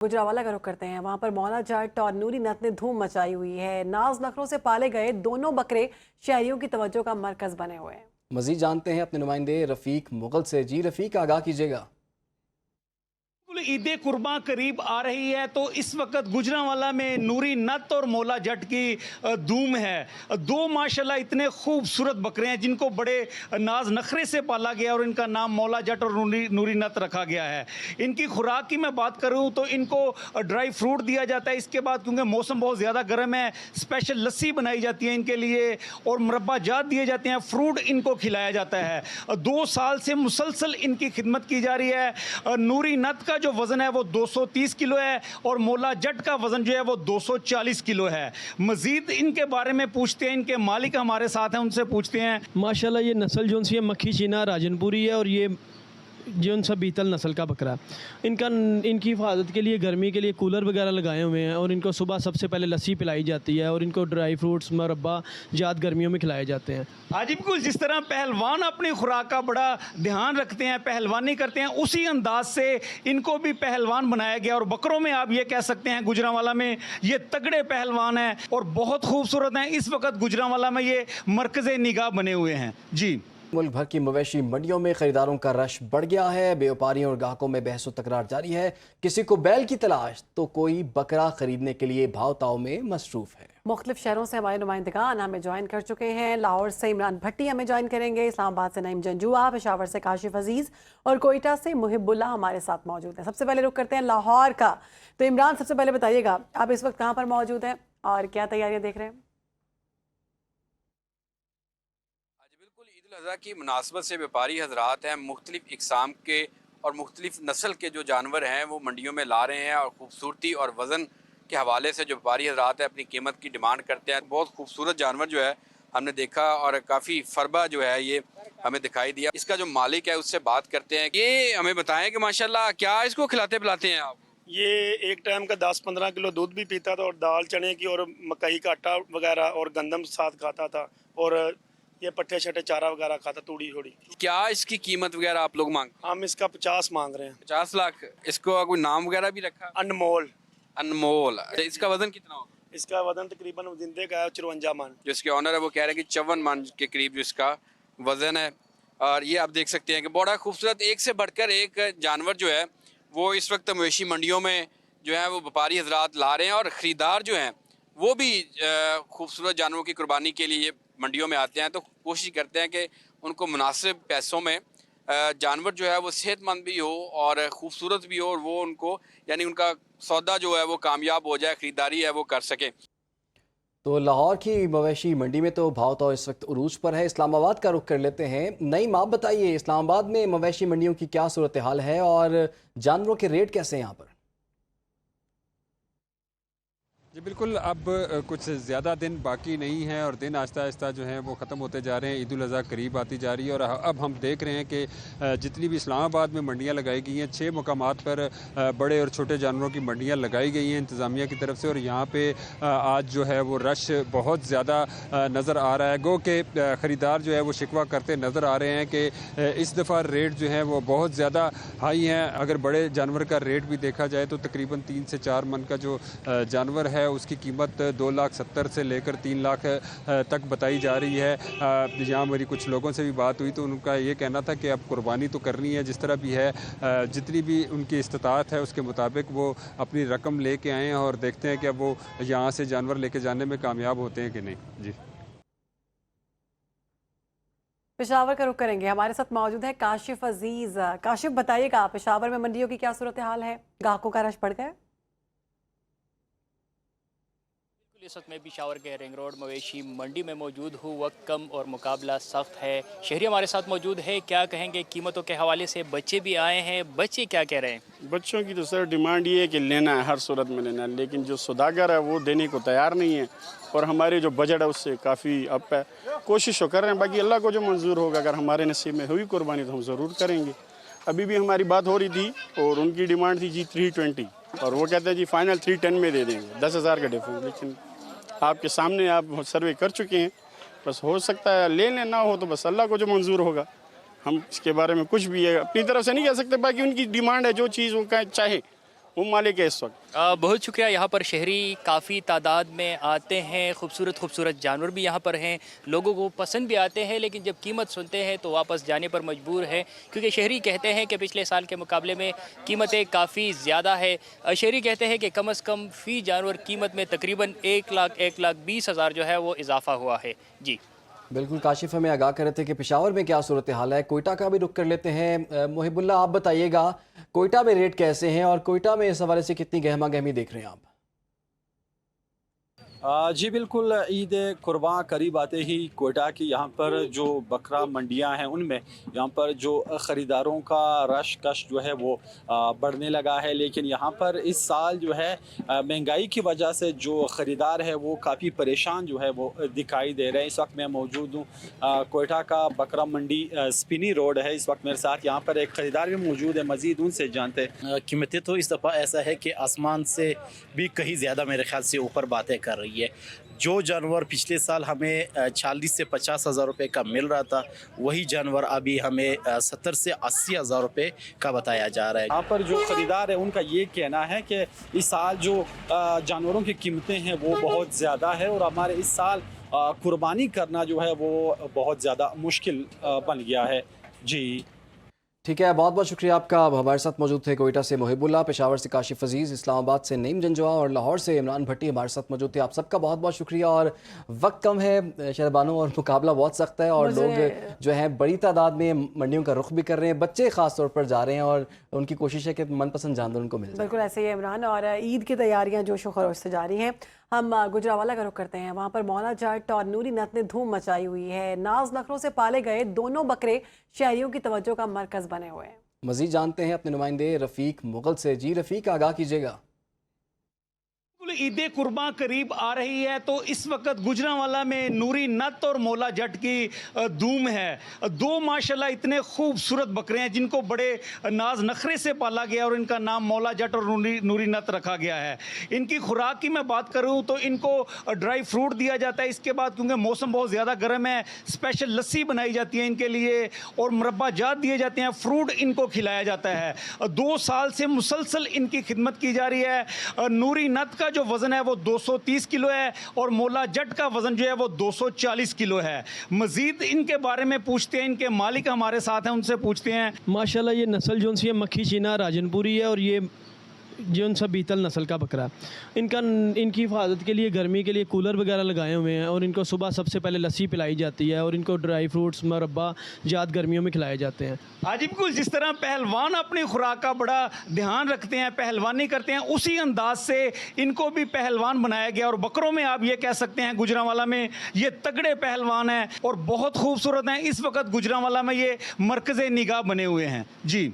गुजरावाला का रुख करते हैं। वहां पर मौला जट और नूरी नत ने धूम मचाई हुई है। नाज नखरों से पाले गए दोनों बकरे शहरियों की तवज्जो का मरकज बने हुए हैं। मजीद जानते हैं अपने नुमाइंदे रफीक मुगल से। जी रफीक, आगाह कीजिएगा। ईद कुर्बां करीब आ रही है तो इस वक्त गुजरांवाला में नूरी नत और मौला जट की धूम है। दो माशाल्लाह इतने खूबसूरत बकरे हैं जिनको बड़े नाज नखरे से पाला गया और इनका नाम मौला जट और नूरी नत रखा गया है। इनकी खुराक की मैं बात करूं तो इनको ड्राई फ्रूट दिया जाता है। इसके बाद क्योंकि मौसम बहुत ज़्यादा गर्म है, स्पेशल लस्सी बनाई जाती है इनके लिए और मुरब्बा जात दिए जाते हैं, फ्रूट इनको खिलाया जाता है। 2 साल से मुसलसल इनकी खिदमत की जा रही है। नूरी नत का जो वजन है वो 230 किलो है और मौला जट का वजन जो है वो 240 किलो है। मजीद इनके बारे में पूछते हैं, इनके मालिक हमारे साथ हैं, उनसे पूछते हैं। माशाल्लाह ये नस्ल जो सी है मक्खी चीना राजनपुरी है और ये जो सा बीतल नस्ल का बकरा। इनकी हिफाजत के लिए गर्मी के लिए कूलर वगैरह लगाए हुए हैं और इनको सुबह सबसे पहले लस्सी पिलाई जाती है और इनको ड्राई फ्रूट्स मुरब्बा जात गर्मियों में खिलाए जाते हैं। हाँ जी, बिल्कुल जिस तरह पहलवान अपनी खुराक का बड़ा ध्यान रखते हैं, पहलवानी करते हैं, उसी अंदाज से इनको भी पहलवान बनाया गया। और बकरों में आप ये कह सकते हैं गुजरांवाला में ये तगड़े पहलवान हैं और बहुत खूबसूरत हैं। इस वक्त गुजरांवाला में ये मरकज़े निगाह बने हुए हैं। जी, मुल्क भर की मवेशी मंडियों में खरीदारों का रश बढ़ गया है। व्यापारियों और ग्राहकों में बहस व तकरार जारी है। किसी को बैल की तलाश तो कोई बकरा खरीदने के लिए भाव ताव में मसरूफ है। मुख्तलिफ शहरों से हमारे नुमाइंदगान हमें ज्वाइन कर चुके हैं। लाहौर से इमरान भट्टी हमें ज्वाइन करेंगे, इस्लामाबाद से नईम जंजुआ, पेशावर से काशिफ अजीज और कोयटा से मुहिबुल्ला हमारे साथ मौजूद हैं। सबसे पहले रुख करते हैं लाहौर का। तो इमरान, सबसे पहले बताइएगा आप इस वक्त कहाँ पर मौजूद हैं और क्या तैयारियां देख रहे हैं? अज़ा की मुनासबत से व्यापारी हजरात हैं, मुख्तलिफ इकसाम के और मुख्तलिफ नस्ल के जो जानवर हैं वो मंडियों में ला रहे हैं और ख़ूबसूरती और वज़न के हवाले से जो व्यापारी हजरात हैं अपनी कीमत की डिमांड करते हैं। बहुत खूबसूरत जानवर जो है हमने देखा और काफ़ी फरबा जो है ये हमें दिखाई दिया। इसका जो मालिक है उससे बात करते हैं। ये हमें बताएं कि माशाल्लाह क्या इसको खिलाते पिलाते हैं आप? ये एक टाइम का 10-15 किलो दूध भी पीता था और दाल चने की और मकई का आटा वगैरह और गंदम साथ खाता था और ये पट्टे शट्टे चारा वगैरह खाता, तूड़ी थोड़ी। क्या इसकी कीमत वगैरह आप लोग मांग? हम इसका 50 मांग रहे हैं। 50 लाख। इसको कोई नाम वगैरह भी रखा? अनमोल। अनमोल। इसका वजन कितना होगा? इसका वजन तकरीबन जिंदे का है 54 मन। जो इसके ऑनर है वो कह रहे हैं कि 54 मन के करीब जो इसका वजन है। और ये आप देख सकते हैं कि बड़ा खूबसूरत, एक से बढ़कर एक जानवर जो है वो इस वक्त मवेशी मंडियों में जो है वो व्यापारी हजरात ला रहे हैं और ख़रीदार जो हैं वो भी खूबसूरत जानवरों की कुर्बानी के लिए मंडियों में आते हैं। तो कोशिश करते हैं कि उनको मुनासिब पैसों में जानवर जो है वो सेहतमंद भी हो और ख़ूबसूरत भी हो और वो उनको यानी उनका सौदा जो है वो कामयाब हो जाए, ख़रीदारी है वो कर सके। तो लाहौर की मवेशी मंडी में तो भाव तो इस वक्त उरूज पर है। इस्लामाबाद का रुख कर लेते हैं। नईम, आप बताइए इस्लामाबाद में मवेशी मंडियों की क्या सूरत हाल है और जानवरों के रेट कैसे हैं यहाँ पर? जी बिल्कुल, अब कुछ ज़्यादा दिन बाकी नहीं है और दिन आहिस्ता आहिस्ता जो है वो ख़त्म होते जा रहे हैं। ईद उल अज़हा करीब आती जा रही है और अब हम देख रहे हैं कि जितनी भी इस्लामाबाद में मंडियां लगाई गई हैं, 6 मकामात पर बड़े और छोटे जानवरों की मंडियां लगाई गई हैं इंतज़ामिया की तरफ से और यहाँ पे आज जो है वो रश बहुत ज़्यादा नज़र आ रहा है। गो के ख़रीदार जो है वो शिकवा करते नज़र आ रहे हैं कि इस दफ़ा रेट जो है वो बहुत ज़्यादा हाई हैं। अगर बड़े जानवर का रेट भी देखा जाए तो तकरीबन 3 से 4 मन का जो जानवर है उसकी कीमत 2,70,000 से लेकर 3 लाख तक बताई जा रही है। यहाँ मेरी कुछ लोगों से भी बात हुई तो उनका ये कहना था कि अब कुर्बानी तो करनी है, जिस तरह भी है जितनी भी उनकी इस्तात है उसके मुताबिक वो अपनी रकम लेके आएँ और देखते हैं कि अब वो यहाँ से जानवर लेके जाने में कामयाब होते हैं कि नहीं। जी, पेशावर का रुख करेंगे। हमारे साथ मौजूद है काशिफ अजीज। काशिफ, बताइएगा पेशावर में मंडियों की क्या सूरत हाल है? ग्राहकों का रश बढ़ गया? इस वक्त मैं पेशावर के रिंग रोड मवेशी मंडी में मौजूद हूँ। वक्त कम और मुकाबला सख्त है। शहरी हमारे साथ मौजूद है, क्या कहेंगे कीमतों के हवाले से? बच्चे भी आए हैं, बच्चे क्या कह रहे हैं? बच्चों की तो सर डिमांड ये है कि लेना है, हर सूरत में लेना है, लेकिन जो सौदागर है वो देने को तैयार नहीं है और हमारे जो बजट है उससे काफ़ी अप है। कोशिश तो कर रहे हैं, बाकी अल्लाह को जो मंजूर होगा, अगर हमारे नसीब में हुई कुर्बानी तो हम ज़रूर करेंगे। अभी भी हमारी बात हो रही थी और उनकी डिमांड थी जी 320 और वो कहते हैं जी फाइनल 310 में दे देंगे, 10,000 का डिफरेंस। लेकिन आपके सामने आप सर्वे कर चुके हैं, बस हो सकता है ले लें, ना हो तो बस अल्लाह को जो मंजूर होगा। हम इसके बारे में कुछ भी है अपनी तरफ से नहीं कह सकते, बाकी उनकी डिमांड है, जो चीज़ वो चाहे वो मालिक है इस वक्त। बहुत शुक्रिया। यहाँ पर शहरी काफ़ी तादाद में आते हैं, खूबसूरत खूबसूरत जानवर भी यहाँ पर हैं, लोगों को पसंद भी आते हैं, लेकिन जब कीमत सुनते हैं तो वापस जाने पर मजबूर है, क्योंकि शहरी कहते हैं कि पिछले साल के मुकाबले में कीमतें काफ़ी ज़्यादा है। शहरी कहते हैं कि कम से कम फ़ी जानवर कीमत में तकरीबन 1,20,000 जो है वो इजाफा हुआ है। जी बिल्कुल, काशिफ हमें आगाह कर रहे थे कि पेशावर में क्या सूरत हाल है। कोयटा का भी रुख कर लेते हैं। मुहिबुल्लाह, आप बताइएगा कोयटा में रेट कैसे हैं और कोयटा में इस हवाले से कितनी गहमा गहमी देख रहे हैं आप? जी बिल्कुल, ईद कुर्बान करीब आते ही कोयटा की यहाँ पर जो बकरा मंडियाँ हैं उनमें यहाँ पर जो ख़रीदारों का रश कश जो है वो बढ़ने लगा है। लेकिन यहाँ पर इस साल जो है महंगाई की वजह से जो ख़रीदार है वो काफ़ी परेशान जो है वो दिखाई दे रहे हैं। इस वक्त मैं मौजूद हूँ कोयटा का बकरा मंडी स्पिनी रोड है। इस वक्त मेरे साथ यहाँ पर एक ख़रीदार भी मौजूद है, मज़ीद उनसे जानते हैं। कीमतें तो इस दफ़ा ऐसा है कि आसमान से भी कहीं ज़्यादा मेरे ख्याल से ऊपर बातें कर रही है। जो जानवर पिछले साल हमें 40 से 50 हज़ार रुपये का मिल रहा था, वही जानवर अभी हमें 70 से 80 हज़ार रुपये का बताया जा रहा है। यहाँ पर जो ख़रीदार है उनका ये कहना है कि इस साल जो जानवरों की कीमतें हैं वो बहुत ज़्यादा है और हमारे इस साल कुर्बानी करना जो है वो बहुत ज़्यादा मुश्किल बन गया है। जी ठीक है, बहुत बहुत शुक्रिया आपका। अब हमारे साथ मौजूद थे कोयटा से मुहिबुल्लाह, पेशावर से काशिफ अजीज़, इस्लामाबाद से नईम जंजुआ और लाहौर से इमरान भट्टी हमारे साथ मौजूद थे। आप सबका बहुत बहुत शुक्रिया। और वक्त कम है शहरबानो और मुकाबला बहुत सख्त है और लोग जो है बड़ी तादाद में मंडियों का रुख भी कर रहे हैं, बच्चे ख़ास तौर पर जा रहे हैं और उनकी कोशिश है कि मनपसंद जानवर उनको मिल जाए। बिल्कुल ऐसे ही है इमरान। और ईद की तैयारियां जोश व खरोश से जारी हैं। हम गुजरावाला का रुख करते हैं। वहाँ पर मौला जट और नूरी नत ने धूम मचाई हुई है। नाज नखरों से पाले गए दोनों बकरे शहरियों की तवज्जो का मरकज़ बने हुए हैं। मज़ीद जानते हैं अपने नुमाइंदे रफ़ीक मुगल से। जी रफ़ीक, आगाह कीजिएगा। ईद कुर्बान करीब आ रही है तो इस वक्त गुजरांवाला में नूरी नत और मौला जट की धूम है। दो माशाल्लाह इतने खूबसूरत बकरे हैं जिनको बड़े नाज नखरे से पाला गया और इनका नाम मौला जट और नूरी नत रखा गया है। इनकी खुराक की मैं बात करूं तो इनको ड्राई फ्रूट दिया जाता है। इसके बाद क्योंकि मौसम बहुत ज़्यादा गर्म है, स्पेशल लस्सी बनाई जाती है इनके लिए और मुरब्बा जात दिए जाते हैं, फ्रूट इनको खिलाया जाता है। 2 साल से मुसलसल इनकी खिदमत की जा रही है। नूरी नत का जो वज़न है वो 230 किलो है और मौला जट का वज़न जो है वो 240 किलो है। मज़ीद इनके बारे में पूछते हैं, इनके मालिक हमारे साथ हैं, उनसे पूछते हैं। माशाल्लाह ये नस्ल जो सी है मक्खी चीना राजनपुरी है और ये जो सा बीतल नस्ल का बकरा। इनकी हिफाजत के लिए गर्मी के लिए कूलर वगैरह लगाए हुए हैं और इनको सुबह सबसे पहले लस्सी पिलाई जाती है और इनको ड्राई फ्रूट्स मुरब्बा जात गर्मियों में खिलाए जाते हैं। आज बिल्कुल जिस तरह पहलवान अपनी खुराक का बड़ा ध्यान रखते हैं, पहलवानी करते हैं, उसी अंदाज से इनको भी पहलवान बनाया गया। और बकरों में आप ये कह सकते हैं गुजरांवाला में ये तगड़े पहलवान हैं और बहुत खूबसूरत हैं। इस वक्त गुजरांवाला में ये मरकज़ निगाह बने हुए हैं। जी